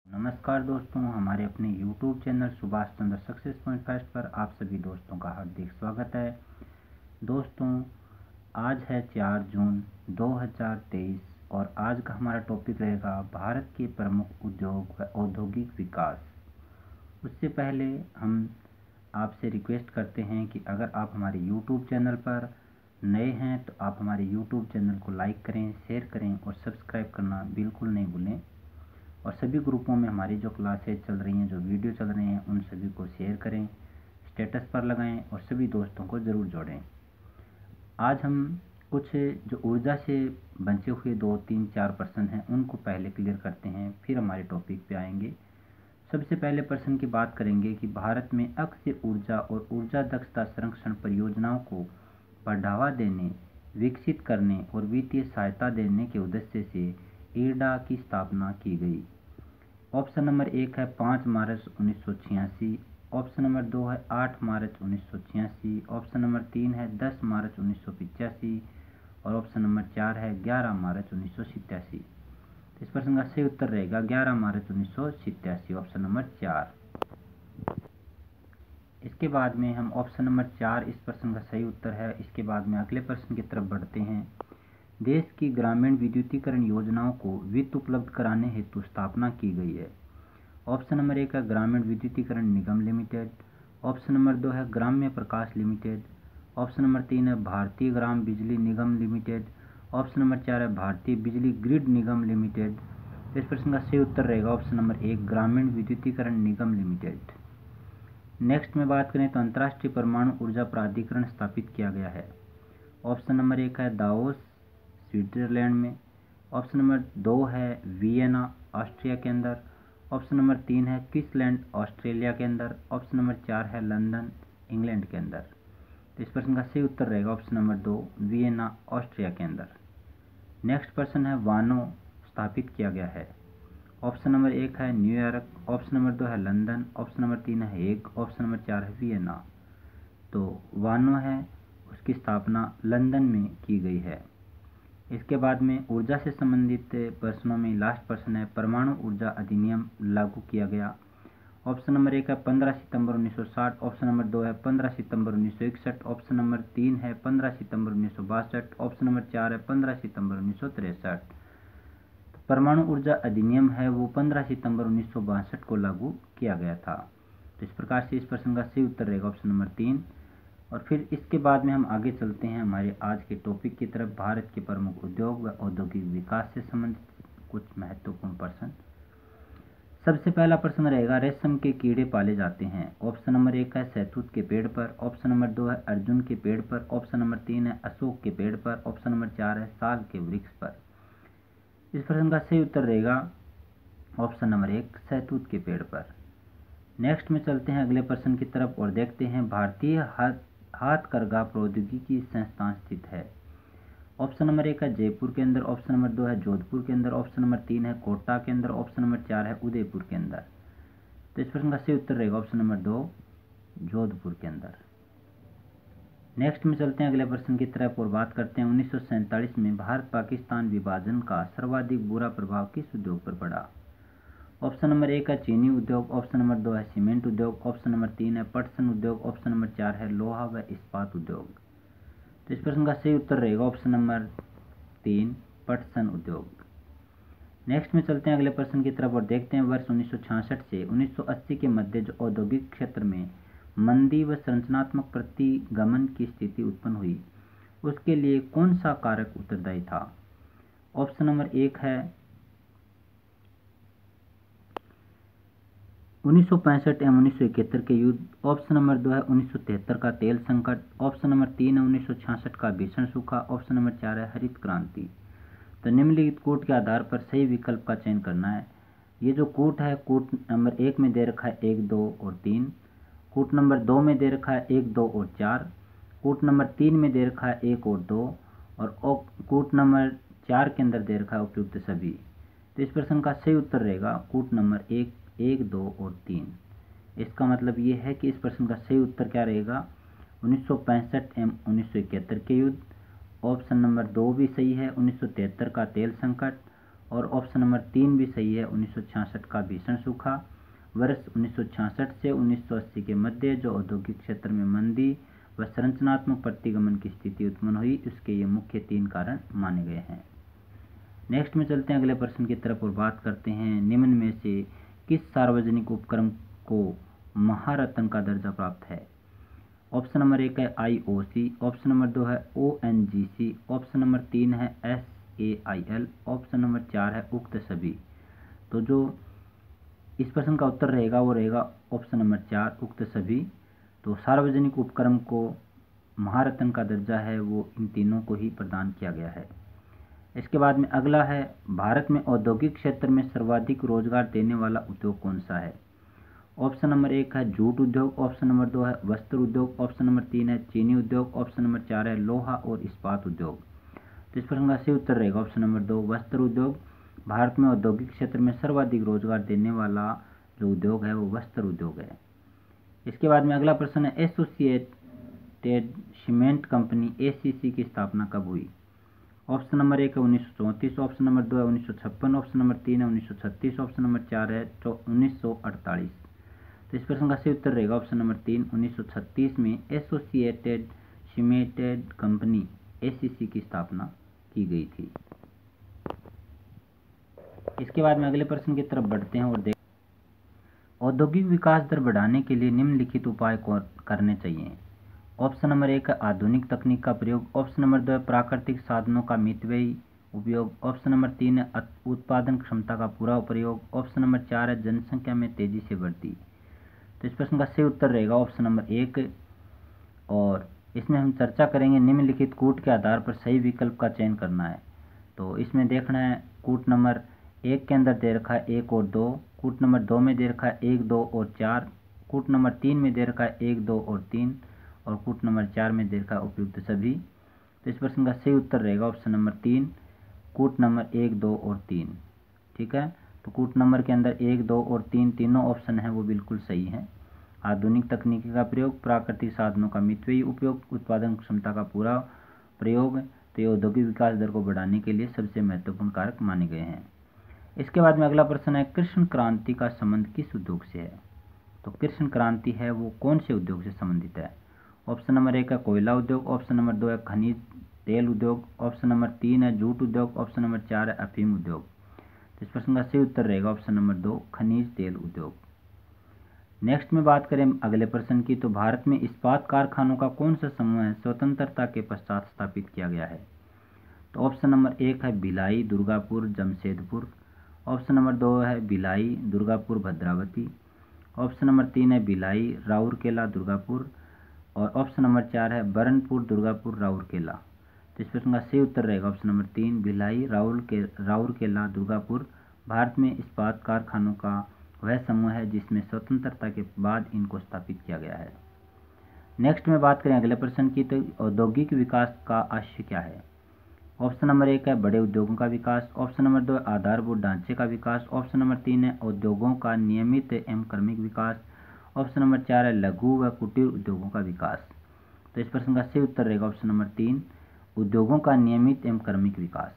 नमस्कार दोस्तों, हमारे अपने YouTube channel Subhash Chandra success point first पर आप सभी दोस्तों का हार्दिक स्वागत है। दोस्तों, आज है 4 जून 2023 और आज का हमारा टॉपिक रहेगा भारत के प्रमुख उद्योग व औद्योगिक विकास। उससे पहले हम आपसे रिक्वेस्ट करते हैं कि अगर आप हमारे YouTube चैनल पर नए हैं तो आप हमारे YouTube चैनल को लाइक करें, शेयर करें और सब्सक्राइब करना बिल्कुल नहीं भूलें। और सभी ग्रुपों में हमारी जो क्लासेज चल रही हैं, जो वीडियो चल रहे हैं, उन सभी को शेयर करें, स्टेटस पर लगाएं और सभी दोस्तों को ज़रूर जोड़ें। आज हम कुछ जो ऊर्जा से बचे हुए 2, 3, 4 प्रश्न हैं उनको पहले क्लियर करते हैं, फिर हमारे टॉपिक पे आएंगे। सबसे पहले प्रश्न की बात करेंगे कि भारत में अक्षय ऊर्जा और ऊर्जा दक्षता संरक्षण परियोजनाओं को बढ़ावा देने, विकसित करने और वित्तीय सहायता देने के उद्देश्य से ईडा की स्थापना की गई। ऑप्शन नंबर 1 है 5 मार्च 1986, ऑप्शन नंबर 2 है 8 मार्च 1986, ऑप्शन नंबर 3 है 10 मार्च 1985 और ऑप्शन नंबर 4 है 11 मार्च 1987। इस प्रश्न का सही उत्तर रहेगा 11 मार्च 1987, ऑप्शन नंबर 4। इसके बाद में हम ऑप्शन नंबर 4 इस प्रश्न का सही उत्तर है। इसके बाद में अगले प्रश्न की तरफ बढ़ते हैं। देश की ग्रामीण विद्युतीकरण योजनाओं को वित्त उपलब्ध कराने हेतु स्थापना की गई है। ऑप्शन नंबर 1 है ग्रामीण विद्युतीकरण निगम लिमिटेड, ऑप्शन नंबर 2 है ग्राम्य प्रकाश लिमिटेड, ऑप्शन नंबर 3 है भारतीय ग्राम बिजली निगम लिमिटेड, ऑप्शन नंबर 4 है भारतीय बिजली ग्रिड निगम लिमिटेड। इस प्रश्न का सही उत्तर रहेगा ऑप्शन नंबर 1 ग्रामीण विद्युतीकरण निगम लिमिटेड। नेक्स्ट में बात करें तो अंतर्राष्ट्रीय परमाणु ऊर्जा प्राधिकरण स्थापित किया गया है। ऑप्शन नंबर 1 है दावोस स्विट्जरलैंड में, ऑप्शन नंबर 2 है वियना ऑस्ट्रिया के अंदर, ऑप्शन नंबर 3 है क्वींसलैंड ऑस्ट्रेलिया के अंदर, ऑप्शन नंबर 4 है लंदन इंग्लैंड के अंदर। तो इस प्रश्न का सही उत्तर रहेगा ऑप्शन नंबर 2 वियना ऑस्ट्रिया के अंदर। नेक्स्ट प्रश्न है वानो स्थापित किया गया है। ऑप्शन नंबर 1 है न्यूयॉर्क, ऑप्शन नंबर 2 है लंदन, ऑप्शन नंबर 3 है हेग, ऑप्शन नंबर 4 है वियना। तो वानो है उसकी स्थापना लंदन में की गई है। इसके बाद में ऊर्जा से संबंधित प्रश्नों में लास्ट प्रश्न है परमाणु ऊर्जा अधिनियम लागू किया गया। ऑप्शन नंबर 1 है 15 सितंबर 1960, ऑप्शन नंबर 2 है 15 सितंबर 1961, ऑप्शन नंबर 3 है 15 सितंबर 1962, ऑप्शन नंबर 4 है 15 सितंबर 1963। तो परमाणु ऊर्जा अधिनियम है वो 15 सितंबर 1962 को लागू किया गया था। तो इस प्रकार से इस प्रश्न का सही उत्तर रहेगा ऑप्शन नंबर 3। और फिर इसके बाद में हम आगे चलते हैं हमारे आज के टॉपिक की तरफ, भारत के प्रमुख उद्योग व औद्योगिक विकास से संबंधित कुछ महत्वपूर्ण प्रश्न। सबसे पहला प्रश्न रहेगा रेशम के कीड़े पाले जाते हैं। ऑप्शन नंबर 1 है शहतूत के पेड़ पर, ऑप्शन नंबर 2 है अर्जुन के पेड़ पर, ऑप्शन नंबर 3 है अशोक के पेड़ पर, ऑप्शन नंबर 4 है साल के वृक्ष पर। इस प्रश्न का सही उत्तर रहेगा ऑप्शन नंबर 1 शहतूत के पेड़ पर। नेक्स्ट में चलते हैं अगले प्रश्न की तरफ और देखते हैं भारतीय हाथकरघा प्रौद्योगिकी संस्थान स्थित है। ऑप्शन नंबर 1 है जयपुर के अंदर, ऑप्शन नंबर 2 है जोधपुर के अंदर, ऑप्शन नंबर 3 है कोटा के अंदर, ऑप्शन नंबर 4 है उदयपुर के अंदर। तो इस प्रश्न का सही उत्तर रहेगा ऑप्शन नंबर 2 जोधपुर के अंदर। नेक्स्ट में चलते हैं अगले प्रश्न की तरफ और बात करते हैं 1947 में भारत पाकिस्तान विभाजन का सर्वाधिक बुरा प्रभाव किस उद्योग पर पड़ा। ऑप्शन नंबर 1 है चीनी उद्योग, ऑप्शन नंबर 2 है सीमेंट उद्योग, ऑप्शन नंबर 3 है पटसन उद्योग, ऑप्शन नंबर 4 है लोहा व इस्पात उद्योग। तो इस प्रश्न का सही उत्तर रहेगा ऑप्शन नंबर 3 पटसन उद्योग। नेक्स्ट में चलते हैं अगले प्रश्न की तरफ और देखते हैं वर्ष 1966 से 1980 के मध्य जो औद्योगिक क्षेत्र में मंदी व संरचनात्मक प्रतिगमन की स्थिति उत्पन्न हुई उसके लिए कौन सा कारक उत्तरदायी था। ऑप्शन नंबर 1 है 1965 एवं 1971 के युद्ध, ऑप्शन नंबर 2 है 1973 का तेल संकट, ऑप्शन नंबर 3 है 1966 का भीषण सूखा, ऑप्शन नंबर 4 है हरित क्रांति। तो निम्नलिखित कूट के आधार पर सही विकल्प का चयन करना है। ये जो कूट है कूट नंबर 1 में दे रखा है 1, 2 और 3, कूट नंबर 2 में दे रखा है 1, 2 और 4, कूट नंबर 3 में दे रखा है 1 और 2 और कूट नंबर 4 के अंदर दे रखा है उपयुक्त सभी। तो इस प्रश्न का सही उत्तर रहेगा कूट नंबर 1, 1, 2 और 3। इसका मतलब ये है कि इस प्रश्न का सही उत्तर क्या रहेगा 1965 एवं 1971 के युद्ध। ऑप्शन नंबर 2 भी सही है 1973 का तेल संकट, और ऑप्शन नंबर 3 भी सही है, 1966 का भीषण सूखा। वर्ष 1966 से 1980 के मध्य जो औद्योगिक क्षेत्र में मंदी व संरचनात्मक प्रतिगमन की स्थिति उत्पन्न हुई, उसके ये मुख्य 3 कारण माने गए हैं। नेक्स्ट में चलते हैं अगले प्रश्न की तरफ और बात करते हैं, निम्न में से किस सार्वजनिक उपक्रम को महारत्न का दर्जा प्राप्त है? ऑप्शन नंबर 1 है IOC, ऑप्शन नंबर 2 है ONGC, ऑप्शन नंबर 3 है SAIL, ऑप्शन नंबर 4 है उक्त सभी। तो जो इस प्रश्न का उत्तर रहेगा वो रहेगा ऑप्शन नंबर 4, उक्त सभी। तो सार्वजनिक उपक्रम को महारत्न का दर्जा है वो इन तीनों को ही प्रदान किया गया है। इसके बाद में अगला है, भारत में औद्योगिक क्षेत्र में सर्वाधिक रोजगार देने वाला उद्योग कौन सा है? ऑप्शन नंबर 1 है जूट उद्योग, ऑप्शन नंबर 2 है वस्त्र उद्योग, ऑप्शन नंबर 3 है चीनी उद्योग, ऑप्शन नंबर 4 है लोहा और इस्पात उद्योग। तो इस प्रश्न का सही उत्तर रहेगा ऑप्शन नंबर 2, वस्त्र उद्योग। भारत में औद्योगिक क्षेत्र में सर्वाधिक रोजगार देने वाला जो उद्योग है वो वस्त्र उद्योग है। इसके बाद में अगला प्रश्न है, एसोसिएटेड सीमेंट कंपनी ACC की स्थापना कब हुई? ऑप्शन नंबर 1 है 1934, ऑप्शन नंबर 2 है 1956, ऑप्शन नंबर 3 है 1936, ऑप्शन नंबर 4 है 1948। तो इस प्रश्न का सही उत्तर रहेगा ऑप्शन नंबर 3, 1936 में एसोसिएटेड सीमेंटेड कंपनी ACC की स्थापना की गई थी। इसके बाद में अगले प्रश्न की तरफ बढ़ते हैं और औद्योगिक विकास दर बढ़ाने के लिए निम्नलिखित उपाय करने चाहिए। ऑप्शन नंबर 1 है आधुनिक तकनीक का प्रयोग, ऑप्शन नंबर 2 है प्राकृतिक साधनों का मितव्ययी उपयोग, ऑप्शन नंबर 3 है उत्पादन क्षमता का पूरा उपयोग, ऑप्शन नंबर 4 है जनसंख्या में तेजी से वृद्धि। तो इस प्रश्न का सही उत्तर रहेगा ऑप्शन नंबर 1, और इसमें हम चर्चा करेंगे निम्नलिखित कूट के आधार पर सही विकल्प का चयन करना है। तो इसमें देखना है कूट नंबर 1 के अंदर दे रखा है 1 और 2, कूट नंबर 2 में दे रखा है 1, 2 और 4, कूट नंबर 3 में दे रखा है 1, 2 और 3, और कूट नंबर 4 में दे रखा है उपयुक्त सभी। तो इस प्रश्न का सही उत्तर रहेगा ऑप्शन नंबर 3, कूट नंबर 1, 2 और 3। ठीक है, तो कूट नंबर के अंदर 1, 2 और 3 तीनों ऑप्शन हैं वो बिल्कुल सही हैं। आधुनिक तकनीकी का प्रयोग, प्राकृतिक साधनों का मितव्ययी उपयोग, उत्पादन क्षमता का पूरा प्रयोग, तो ये औद्योगिक विकास दर को बढ़ाने के लिए सबसे महत्वपूर्ण कारक माने गए हैं। इसके बाद में अगला प्रश्न है, कृष्ण क्रांति का संबंध किस उद्योग से है? तो कृष्ण क्रांति है वो कौन से उद्योग से संबंधित है? ऑप्शन नंबर 1 है कोयला उद्योग, ऑप्शन नंबर 2 है खनिज तेल उद्योग, ऑप्शन नंबर 3 है जूट उद्योग, ऑप्शन नंबर 4 है अफीम उद्योग। तो इस प्रश्न का सही उत्तर रहेगा ऑप्शन नंबर 2, खनिज तेल उद्योग। नेक्स्ट में बात करें अगले प्रश्न की, तो भारत में इस्पात कारखानों का कौन सा समूह है स्वतंत्रता के पश्चात स्थापित किया गया है? तो ऑप्शन नंबर 1 है भिलाई, दुर्गापुर, जमशेदपुर, ऑप्शन नंबर 2 है भिलाई, दुर्गापुर, भद्रावती, ऑप्शन नंबर 3 है भिलाई, राउरकेला, दुर्गापुर, और ऑप्शन नंबर 4 है बरनपुर, दुर्गापुर, राउरकेला। तो इस प्रश्न का सही उत्तर रहेगा ऑप्शन नंबर 3, भिलाई, राउरकेला, दुर्गापुर। भारत में इस्पात कारखानों का वह समूह है जिसमें स्वतंत्रता के बाद इनको स्थापित किया गया है। नेक्स्ट में बात करें अगले प्रश्न की, तो औद्योगिक विकास का आशय क्या है? ऑप्शन नंबर 1 है बड़े उद्योगों का विकास, ऑप्शन नंबर 2 है आधारभूत ढांचे का विकास, ऑप्शन नंबर 3 है उद्योगों का नियमित एवं क्रमिक विकास, ऑप्शन नंबर 4 है लघु व कुटीर उद्योगों का विकास। तो इस प्रश्न का सही उत्तर रहेगा ऑप्शन नंबर 3, उद्योगों का नियमित एवं क्रमिक विकास।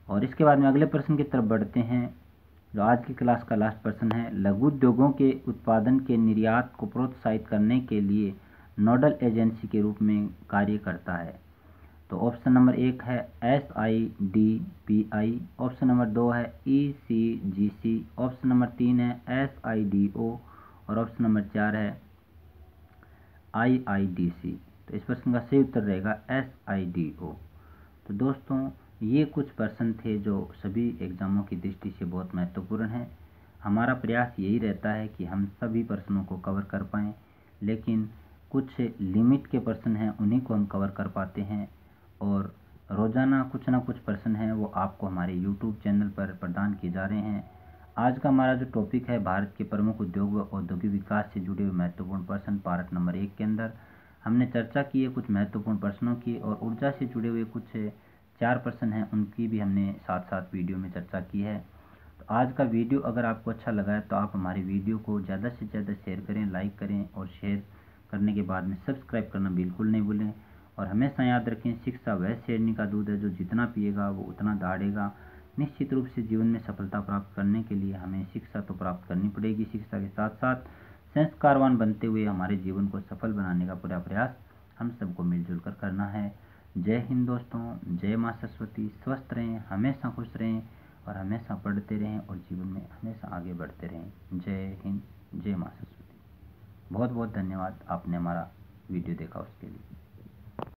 और इसके बाद में अगले प्रश्न की तरफ बढ़ते हैं, जो आज की क्लास का लास्ट प्रश्न है, लघु उद्योगों के उत्पादन के निर्यात को प्रोत्साहित करने के लिए नोडल एजेंसी के रूप में कार्य करता है। तो ऑप्शन नंबर 1 है SIDPI, ऑप्शन नंबर 2 है ECGC, ऑप्शन नंबर 3 है SIDO, और ऑप्शन नंबर 4 है IIDC। तो इस प्रश्न का सही उत्तर रहेगा SIDO। तो दोस्तों ये कुछ प्रश्न थे जो सभी एग्जामों की दृष्टि से बहुत महत्वपूर्ण हैं। हमारा प्रयास यही रहता है कि हम सभी प्रश्नों को कवर कर पाएँ, लेकिन कुछ लिमिट के प्रश्न हैं उन्हीं को हम कवर कर पाते हैं, और रोज़ाना कुछ ना कुछ प्रश्न हैं वो आपको हमारे YouTube चैनल पर प्रदान किए जा रहे हैं। आज का हमारा जो टॉपिक है, भारत के प्रमुख उद्योग व औद्योगिक विकास से जुड़े हुए महत्वपूर्ण प्रश्न, पार्ट नंबर 1 के अंदर हमने चर्चा की है कुछ महत्वपूर्ण प्रश्नों की, और ऊर्जा से जुड़े हुए कुछ 4 प्रश्न हैं उनकी भी हमने साथ साथ वीडियो में चर्चा की है। तो आज का वीडियो अगर आपको अच्छा लगा है तो आप हमारे वीडियो को ज़्यादा से ज़्यादा शेयर करें, लाइक करें, और शेयर करने के बाद में सब्सक्राइब करना बिल्कुल नहीं भूलें। और हमेशा याद रखें, शिक्षा वह शेरनी का दूध है जो जितना पिएगा वो उतना दहाड़ेगा। निश्चित रूप से जीवन में सफलता प्राप्त करने के लिए हमें शिक्षा तो प्राप्त करनी पड़ेगी। शिक्षा के साथ साथ संस्कारवान बनते हुए हमारे जीवन को सफल बनाने का पूरा प्रयास हम सबको मिलजुल कर करना है। जय हिंद दोस्तों, जय माँ सरस्वती। स्वस्थ रहें, हमेशा खुश रहें और हमेशा पढ़ते रहें और जीवन में हमेशा आगे बढ़ते रहें। जय हिंद, जय माँ सरस्वती। बहुत बहुत धन्यवाद, आपने हमारा वीडियो देखा उसके लिए।